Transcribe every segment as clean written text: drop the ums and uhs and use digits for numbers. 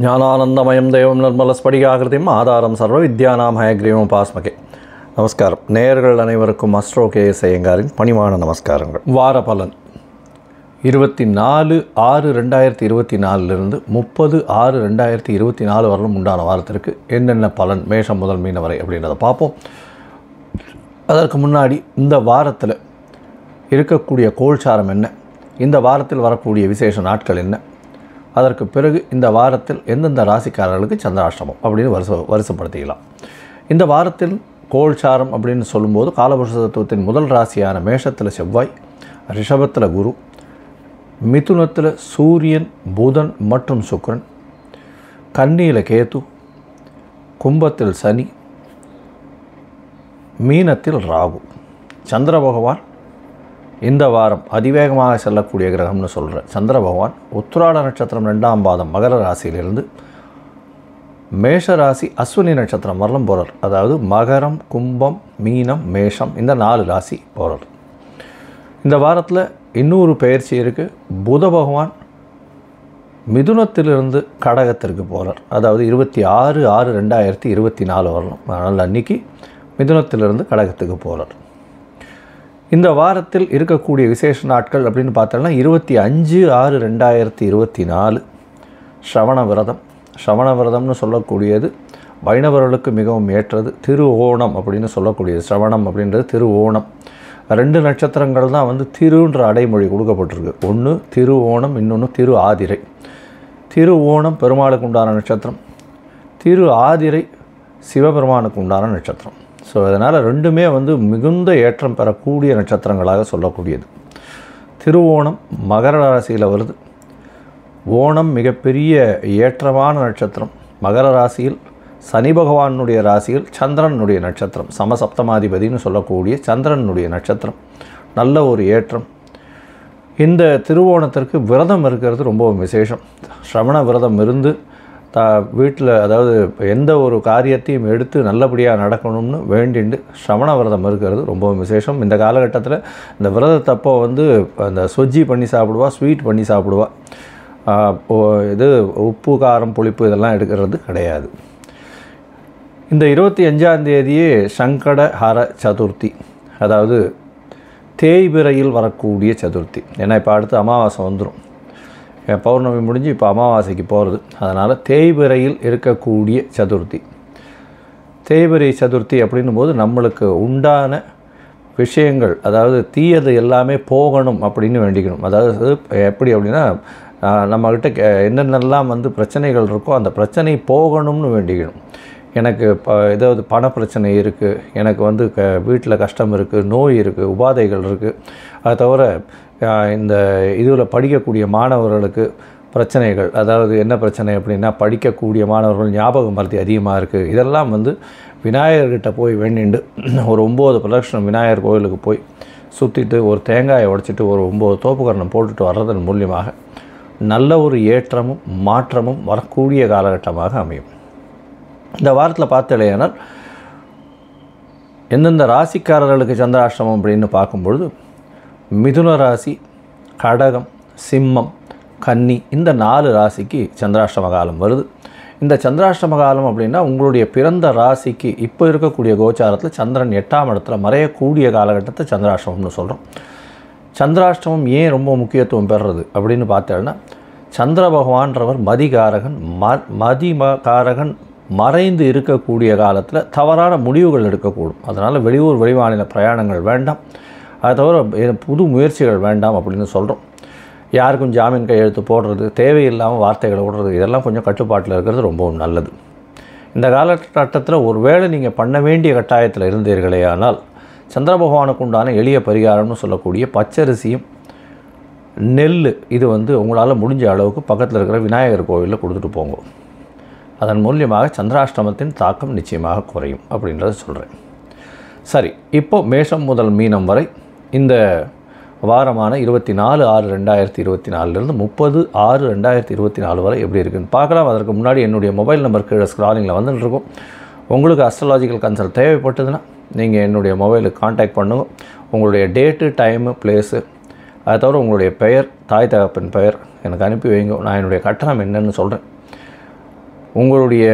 ஞானானந்தமயம் தேவம் நிர்மலஸ்படிகாகிருதியும் ஆதாரம் சர்வ வித்யானாம் ஹயக்ரீவம் பாஸ்மகே. நமஸ்காரம். நேயர்கள் அனைவருக்கும் அஸ்ட்ரோ கேஎஸ் ஐயங்காரின் பணிவான நமஸ்காரங்கள். வார பலன் 24/6/2024 30/6/2024 வரலும் உண்டான வாரத்திற்கு என்னென்ன பலன் மேஷம் முதல் மீன வரை அப்படின்றத பார்ப்போம். அதற்கு முன்னாடி இந்த வாரத்தில் இருக்கக்கூடிய கோல்சாரம் என்ன, இந்த வாரத்தில் வரக்கூடிய விசேஷ நாட்கள் என்ன, அதற்கு பிறகு இந்த வாரத்தில் எந்தெந்த ராசிக்காரர்களுக்கு சந்திராஷ்டமம் அப்படின்னு வரிசைப்படுத்திக்கலாம். இந்த வாரத்தில் கோல்சாரம் அப்படின்னு சொல்லும்போது காலபுருஷ தத்துவத்தின் முதல் ராசியான மேஷத்தில் செவ்வாய், ரிஷபத்தில் குரு, மிதுனத்தில் சூரியன், புதன் மற்றும் சுக்கிரன், கன்னியில் கேது, கும்பத்தில் சனி, மீனத்தில் ராகு. சந்திர பகவான் இந்த வாரம் அதிவேகமாக செல்லக்கூடிய கிரகம்னு சொல்கிற சந்திர பகவான் உத்திராட நட்சத்திரம் 2ஆம் பாதம் மகர ராசியிலிருந்து மேஷ ராசி அஸ்வினி நட்சத்திரம் வரலும் போகிறார். அதாவது மகரம், கும்பம், மீனம், மேஷம் இந்த 4 ராசி போகிறார். இந்த வாரத்தில் இன்னொரு பயிற்சி இருக்குது. புத பகவான் மிதுனத்திலிருந்து கடகத்திற்கு போகிறார். அதாவது 26/6/2024 வரணும். அதனால் அன்றைக்கி மிதுனத்திலிருந்து கடகத்துக்கு போகிறார். இந்த வாரத்தில் இருக்கக்கூடிய விசேஷ நாட்கள் அப்படின்னு பார்த்தோம்னா 25/6/2024 ஸ்ரவண விரதம். ஸ்ரவண விரதம்னு சொல்லக்கூடியது வைணவர்களுக்கு மிகவும் ஏற்றது. திரு ஓணம் அப்படின்னு சொல்லக்கூடியது. ஸ்ரவணம் அப்படின்றது திரு ஓணம். 2 நட்சத்திரங்கள் தான் திருன்ற அடைமொழி கொடுக்கப்பட்டிருக்கு. ஒன்று திரு ஓணம், இன்னொன்று திரு ஆதிரை. திரு ஓணம் பெருமாளுக்கு உண்டான நட்சத்திரம், திரு ஆதிரை சிவபெருமானுக்கு உண்டான நட்சத்திரம். ஸோ அதனால் ரெண்டுமே மிகுந்த ஏற்றம் பெறக்கூடிய நட்சத்திரங்களாக சொல்லக்கூடியது. திருவோணம் மகர ராசியில் வருது. ஓணம் மிகப்பெரிய ஏற்றமான நட்சத்திரம். மகர ராசியில் சனி பகவானுடைய ராசியில் சந்திரனுடைய நட்சத்திரம், சமசப்தமாதிபதினு சொல்லக்கூடிய சந்திரனுடைய நட்சத்திரம். நல்ல ஒரு ஏற்றம். இந்த திருவோணத்திற்கு விரதம் இருக்கிறது ரொம்ப விசேஷம். ஸ்ரவண விரதம் இருந்து வீட்டில், அதாவது எந்த ஒரு காரியத்தையும் எடுத்து நல்லபடியாக நடக்கணும்னு வேண்டிண்டு ஸ்ரவண விரதம் இருக்கிறது ரொம்ப விசேஷம். இந்த காலகட்டத்தில் இந்த விரதத்தப்போ அந்த சொஜ்ஜி பண்ணி சாப்பிடுவா, ஸ்வீட் பண்ணி சாப்பிடுவா. இது உப்பு, காரம், புளிப்பு இதெல்லாம் எடுக்கிறது கிடையாது. இந்த 25ஆம் தேதியே சங்கடஹர சதுர்த்தி, அதாவது தேய்பிறையில் வரக்கூடிய சதுர்த்தி. ஏன்னா இப்போ அடுத்து அமாவாசை வந்துடும். பௌர்ணமி முடிஞ்சு இப்போ அமாவாசைக்கு போகிறது. அதனால் தேய்பிறையில் இருக்கக்கூடிய சதுர்த்தி. தேய்பிறை சதுர்த்தி அப்படின்னும் போது நம்மளுக்கு உண்டான விஷயங்கள், அதாவது தீயது எல்லாமே போகணும் அப்படின்னு வேண்டிக்கணும். அதாவது எப்படி அப்படின்னா, நம்மக்கிட்ட என்னென்னலாம் பிரச்சனைகள் இருக்கோ அந்த பிரச்சனை போகணும்னு வேண்டிக்கணும். எனக்கு ஏதாவது பண பிரச்சனை இருக்குது, எனக்கு வீட்டில் கஷ்டம் இருக்குது, நோய் இருக்குது, உபாதைகள் இருக்குது. அது தவிர இந்த இதில் படிக்கக்கூடிய மாணவர்களுக்கு பிரச்சனைகள், அதாவது என்ன பிரச்சனை அப்படின்னா படிக்கக்கூடிய மாணவர்கள் ஞாபக மறதி அதிகமாக இருக்குது. இதெல்லாம் விநாயகர்கிட்ட போய் வேண்டிண்டு ஒரு 9 பிரதட்சணம் விநாயகர் கோயிலுக்கு போய் சுற்றிட்டு ஒரு தேங்காயை உடைச்சிட்டு ஒரு 9 தோப்புக்கரணம் போட்டுட்டு வர்றதன் மூலியமாக நல்ல ஒரு ஏற்றமும் மாற்றமும் வரக்கூடிய காலகட்டமாக அமையும். இந்த வாரத்தில் பார்த்தலையானால் எந்தெந்த ராசிக்காரர்களுக்கு சந்திராஷ்டமம் அப்படின்னு பார்க்கும்பொழுது மிதுன ராசி, கடகம், சிம்மம், கன்னி இந்த 4 ராசிக்கு சந்திராஷ்டம காலம் வருது. இந்த சந்திராஷ்டம காலம் அப்படின்னா உங்களுடைய பிறந்த ராசிக்கு இப்போ இருக்கக்கூடிய கோச்சாரத்தில் சந்திரன் 8ஆம் இடத்துல மறையக்கூடிய காலகட்டத்தை சந்திராஷ்டமம்னு சொல்கிறோம். சந்திராஷ்டமம் ஏன் ரொம்ப முக்கியத்துவம் பெறுறது அப்படின்னு பார்த்தோன்னா, சந்திர பகவான்றவர் மதிகாரகன். மதிகாரகன் மறைந்து இருக்கக்கூடிய காலத்தில் தவறான முடிவுகள் எடுக்கக்கூடும். அதனால் வெளியூர் வெளிமாநில பிரயாணங்கள் வேண்டாம். அதை தவிர புது முயற்சிகள் வேண்டாம் அப்படின்னு சொல்கிறோம். யாருக்கும் ஜாமீன் கையெழுத்து போடுறது, தேவையில்லாமல் வார்த்தைகளை விடுறது, இதெல்லாம் கொஞ்சம் கட்டுப்பாட்டில் இருக்கிறது ரொம்பவும் நல்லது. இந்த காலகட்டத்தில் ஒருவேளை நீங்கள் பண்ண வேண்டிய கட்டாயத்தில் இருந்தீர்களே ஆனால் சந்திர பகவானுக்கு உண்டான எளிய பரிகாரம்னு சொல்லக்கூடிய பச்சரிசியும் நெல் இது உங்களால் முடிஞ்ச அளவுக்கு பக்கத்தில் இருக்கிற விநாயகர் கோவிலில் கொடுத்துட்டு போங்க. அதன் மூலியமாக சந்திராஷ்டமத்தின் தாக்கம் நிச்சயமாக குறையும் அப்படின்றத சொல்கிறேன். சரி, இப்போது மேஷம் முதல் மீனம் வரை இந்த வாரமான 24/6/2024 30/6/2024 வரை எப்படி இருக்குதுன்னு பார்க்கலாம். அதற்கு முன்னாடி என்னுடைய மொபைல் நம்பர் கீழே ஸ்க்ராலிங்கில் வந்துட்டுருக்கும். உங்களுக்கு அஸ்ட்ராலாஜிக்கல் கன்சல்ட் தேவைப்பட்டதுன்னா நீங்கள் என்னுடைய மொபைலுக்கு கான்டாக்ட் பண்ணுங்க. உங்களுடைய டேட்டு, டைமு, பிளேஸு, அதை தவிர உங்களுடைய பெயர், தாய் தகப்பன் பெயர் எனக்கு அனுப்பி வைங்க. நான் என்னுடைய கட்டணம் என்னென்னு சொல்கிறேன். உங்களுடைய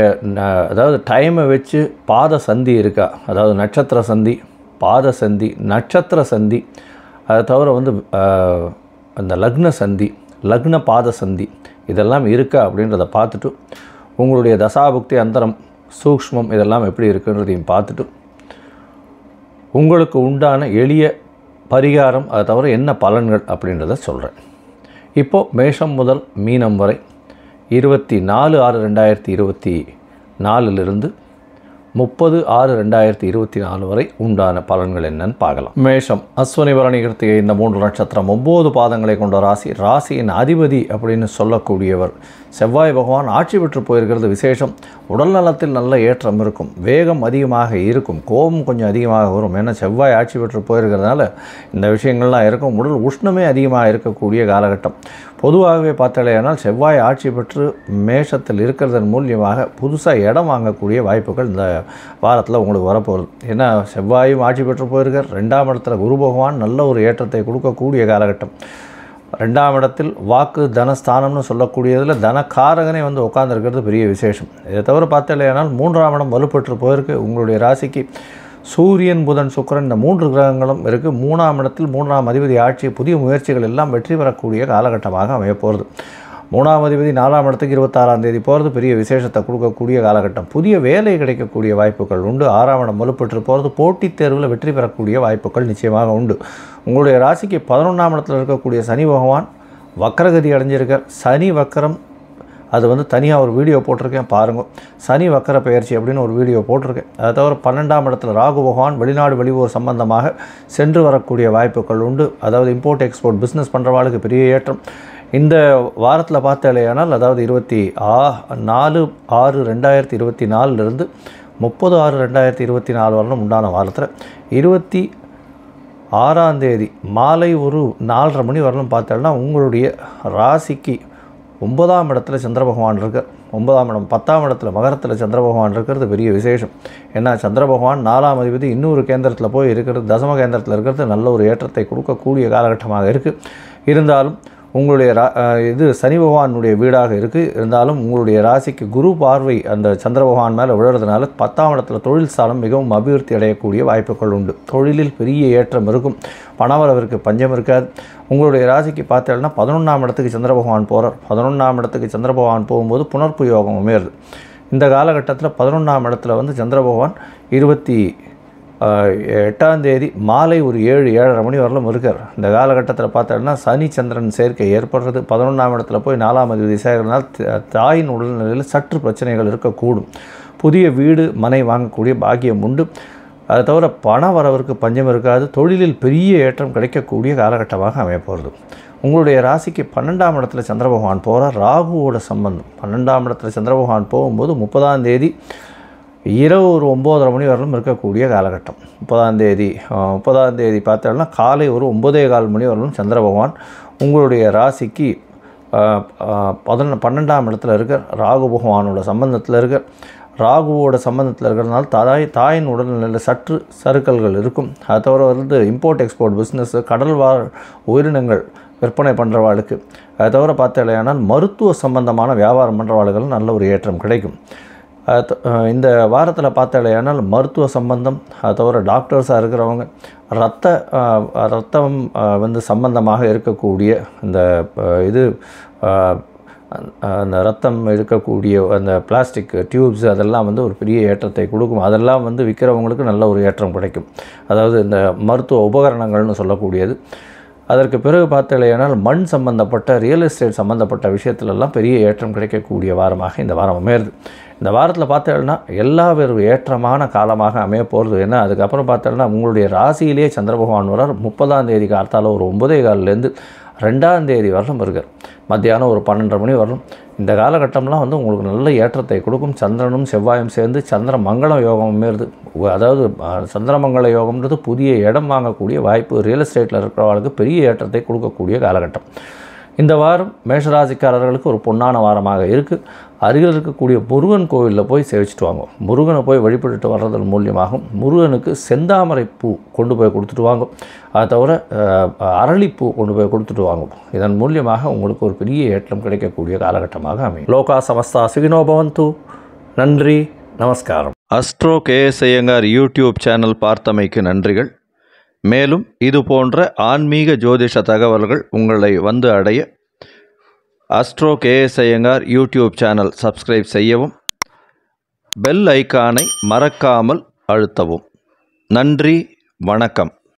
அதாவது டைமை வச்சு பாத சந்தி இருக்கா, அதாவது நட்சத்திர சந்தி, பாத சந்தி, நட்சத்திர சந்தி, அதை தவிர வந்து அந்த லக்ன சந்தி, லக்ன பாத சந்தி இதெல்லாம் இருக்கா அப்படின்றத பார்த்துட்டு உங்களுடைய தசாபுக்தி அந்தரம் சூக்ஷ்மம் இதெல்லாம் எப்படி இருக்குன்றதையும் பார்த்துட்டு உங்களுக்கு உண்டான எளிய பரிகாரம் அதை தவிர என்ன பலன்கள் அப்படின்றத சொல்கிறேன். இப்போது மேஷம் முதல் மீனம் வரை 24/6/2024 30/6/2024 வரை உண்டான பலன்கள் என்னன்னு பார்க்கலாம். மேஷம் அஸ்வினி பரணி கிருத்திகை இந்த 3 நட்சத்திரம் 9 பாதங்களை கொண்ட ராசி. ராசியின் அதிபதி அப்படின்னு சொல்லக்கூடியவர் செவ்வாய் பகவான் ஆட்சி பெற்று போயிருக்கிறது விசேஷம். உடல் நலத்தில் நல்ல ஏற்றம் இருக்கும், வேகம் அதிகமாக இருக்கும், கோபம் கொஞ்சம் அதிகமாக வரும். ஏன்னா செவ்வாய் ஆட்சி பெற்று போயிருக்கிறதுனால இந்த விஷயங்கள்லாம் இருக்கும். உடல் உஷ்ணமே அதிகமாக இருக்கக்கூடிய காலகட்டம். பொதுவாகவே பார்த்தாலேயானால் செவ்வாய் ஆட்சி பெற்று மேஷத்தில் இருக்கிறதன் மூலியமாக புதுசாக இடம் வாங்கக்கூடிய வாய்ப்புகள் இந்த வாரத்தில் உங்களுக்கு வரப்போகுது. ஏன்னா செவ்வாயும் ஆட்சி பெற்று போயிருக்கார். 2ஆம் இடத்துல குரு பகவான் நல்ல ஒரு ஏற்றத்தை கொடுக்கக்கூடிய காலகட்டம். 2ஆம் இடத்தில் வாக்கு தனஸ்தானம்னு சொல்லக்கூடியதில் தனக்காரகனே வந்து உட்காந்துருக்கிறது பெரிய விசேஷம். இதை தவிர பார்த்தாலேயானால் 3ஆம் இடம் வலுப்பெற்று போயிருக்கு. உங்களுடைய ராசிக்கு சூரியன் புதன் சுக்கிரன் இந்த 3 கிரகங்களும் இருக்குது. 3ஆம் இடத்தில் 3ஆம் அதிபதி ஆட்சி, புதிய முயற்சிகள் எல்லாம் வெற்றி பெறக்கூடிய காலகட்டமாக அமையப்போகிறது. 3ஆம் அதிபதி 4ஆம் இடத்துக்கு 26ஆம் தேதி போகிறது பெரிய விசேஷத்தை கொடுக்கக்கூடிய காலகட்டம். புதிய வேலை கிடைக்கக்கூடிய வாய்ப்புகள் உண்டு. 6ஆம் இடம் வலுப்பெற்று போகிறது. போட்டித் தேர்வில் வெற்றி பெறக்கூடிய வாய்ப்புகள் நிச்சயமாக உண்டு. உங்களுடைய ராசிக்கு 11ஆம் இடத்தில் இருக்கக்கூடிய சனி பகவான் வக்கரகதி அடைஞ்சிருக்கார். சனி வக்கரம் அது வந்து தனியாக ஒரு வீடியோ போட்டிருக்கேன் பாருங்கள். சனி வக்கர பெயர்ச்சி அப்படின்னு ஒரு வீடியோ போட்டிருக்கேன். அதை தவிர 12ஆம் இடத்துல ராகு பகவான் வெளிநாடு வெளியூர் சம்பந்தமாக சென்று வரக்கூடிய வாய்ப்புகள் உண்டு. அதாவது இம்போர்ட் எக்ஸ்போர்ட் பிஸ்னஸ் பண்ணுறவாளுக்கு பெரிய ஏற்றம் இந்த வாரத்தில் பார்த்தாலேயானால், அதாவது 24/6/2024 30/6/2024 வரலும் உண்டான வாரத்தில் 26ஆம் தேதி மாலை ஒரு 4:30 மணி வரலும் பார்த்தாலும் உங்களுடைய ராசிக்கு 9ஆம் இடத்துல சந்திர பகவான் இருக்கார். 9ஆம் இடம் 10ஆம் இடத்துல மகரத்தில் சந்திர பகவான் இருக்கிறது பெரிய விசேஷம். ஏன்னா சந்திர பகவான் 4ஆம் அதிபதி இன்னொரு கேந்திரத்தில் போய் இருக்கிறது, தசம கேந்திரத்தில் இருக்கிறது நல்ல ஒரு ஏற்றத்தை கொடுக்கக்கூடிய காலகட்டமாக இருக்குது. இருந்தாலும் உங்களுடைய இது சனி பகவானுடைய வீடாக இருக்குது. இருந்தாலும் உங்களுடைய ராசிக்கு குரு பார்வை அந்த சந்திர பகவான் மேலே விழுறதுனால 10ஆம் இடத்துல தொழில் ஸ்தானம் மிகவும் அபிவிருத்தி அடையக்கூடிய வாய்ப்புகள் உண்டு. தொழிலில் பெரிய ஏற்றம் இருக்கும். பணவரவிற்கு பஞ்சம் இருக்காது. உங்களுடைய ராசிக்கு பார்த்தீங்கன்னா 11ஆம் இடத்துக்கு சந்திர பகவான் போகிறார். 11ஆம் இடத்துக்கு சந்திர பகவான் போகும்போது புனர்ப்பு யோகம் அமையிறது. இந்த காலகட்டத்தில் 11ஆம் இடத்துல வந்து சந்திர பகவான் 28ஆம் தேதி மாலை ஒரு 7-7:30 மணி வரலும் இருக்கார். இந்த காலகட்டத்தில் பார்த்தோம்னா சனி சந்திரன் சேர்க்கை ஏற்படுறது. 11ஆம் இடத்துல போய் 4ஆம் அதிபதி சேர்க்கிறதுனால தாயின் உடல்நிலையில் சற்று பிரச்சனைகள் இருக்கக்கூடும். புதிய வீடு மனை வாங்கக்கூடிய பாக்கியம் உண்டு. அதை தவிர பண வரவிற்கு பஞ்சம் இருக்காது. தொழிலில் பெரிய ஏற்றம் கிடைக்கக்கூடிய காலகட்டமாக அமையப்போகிறது. உங்களுடைய ராசிக்கு 12ஆம் இடத்துல சந்திர பகவான் போகிறார். ராகுவோட சம்பந்தம் 12ஆம் இடத்துல சந்திர பகவான் போகும்போது 30ஆம் தேதி இரவு ஒரு 9:30 மணி வரலும் இருக்கக்கூடிய காலகட்டம். 30ஆம் தேதி பார்த்தோம்னா காலை ஒரு 9:15 மணி வரலும் சந்திர பகவான் உங்களுடைய ராசிக்கு 12ஆம் இடத்துல இருக்கார். ராகு பகவானோட சம்பந்தத்தில் இருக்கார். ராகுவோட சம்பந்தத்தில் இருக்கிறதுனால தாயின் உடல்நிலையில் சற்று சறுக்கல்கள் இருக்கும். அதை தவிர வந்து இம்போர்ட் எக்ஸ்போர்ட் பிஸ்னஸ், கடல்வாழ் உயிரினங்கள் விற்பனை பண்ணுறவாளுக்கு, அதை தவிர பார்த்தாலேயானால் மருத்துவ சம்பந்தமான வியாபாரம் பண்ணுறவாளுகள் நல்ல ஒரு ஏற்றம் கிடைக்கும். இந்த வாரத்தில் பார்த்தாலேயானால் மருத்துவ சம்பந்தம், அதை தவிர டாக்டர்ஸாக இருக்கிறவங்க, ரத்தம் வந்து சம்பந்தமாக இருக்கக்கூடிய இந்த இது அந்த ரத்தம் இருக்கக்கூடிய அந்த பிளாஸ்டிக் டியூப்ஸ் அதெல்லாம் வந்து ஒரு பெரிய ஏற்றத்தை கொடுக்கும். அதெல்லாம் வந்து விற்கிறவங்களுக்கு நல்ல ஒரு ஏற்றம் கிடைக்கும். அதாவது இந்த மருத்துவ உபகரணங்கள்னு சொல்லக்கூடியது. அதற்கு பிறகு பார்த்தாலேயானால் மண் சம்பந்தப்பட்ட ரியல் எஸ்டேட் சம்பந்தப்பட்ட விஷயத்துலலாம் பெரிய ஏற்றம் கிடைக்கக்கூடிய வாரமாக இந்த வாரம் அமையிறது. இந்த வாரத்தில் பார்த்தோம்னா எல்லா ஒரு ஏற்றமான காலமாக அமைய போகிறது. ஏன்னா அதுக்கப்புறம் பார்த்தோம்னா உங்களுடைய ராசியிலே சந்திர பகவான் வரார். 30ஆம் தேதி காலத்தால் ஒரு 9:15 2ஆம் தேதி வரலும் இருக்கார். மத்தியானம் ஒரு 12:30 மணி வரலும். இந்த காலகட்டம்லாம் வந்து உங்களுக்கு நல்ல ஏற்றத்தை கொடுக்கும். சந்திரனும் செவ்வாயும் சேர்ந்து சந்திர மங்கள யோகம் அமையிறது. அதாவது சந்திரமங்கல யோகம்ன்றது புதிய இடம் வாங்கக்கூடிய வாய்ப்பு, ரியல் எஸ்டேட்டில் இருக்கிறவங்களுக்கு பெரிய ஏற்றத்தை கொடுக்கக்கூடிய காலகட்டம். இந்த வாரம் மேஷராசிக்காரர்களுக்கு ஒரு பொன்னான வாரமாக இருக்குது. அருகில் இருக்கக்கூடிய முருகன் கோவிலில் போய் சேவிச்சுட்டு வாங்க. முருகனை போய் வழிபட்டுட்டு வர்றதன் மூலியமாக முருகனுக்கு செந்தாமரை பூ கொண்டு போய் கொடுத்துட்டு வாங்க. அதை தவிர அரளிப்பூ கொண்டு போய் கொடுத்துட்டு வாங்க. இதன் மூலியமாக உங்களுக்கு ஒரு பெரிய ஏற்றம் கிடைக்கக்கூடிய காலகட்டமாக அமையும். லோகா சமஸ்தா சுகினோ பவந்து. நன்றி, நமஸ்காரம். Astro KS Iyengar YouTube channel பார்த்தமைக்கு நன்றிகள். மேலும் இது போன்ற ஆன்மீக ஜோதிஷ தகவல்கள் உங்களை வந்து அடைய astro KS Iyengar YouTube channel subscribe செய்யவும், பெல் ஐக்கானை மறக்காமல் அழுத்தவும். நன்றி, வணக்கம்.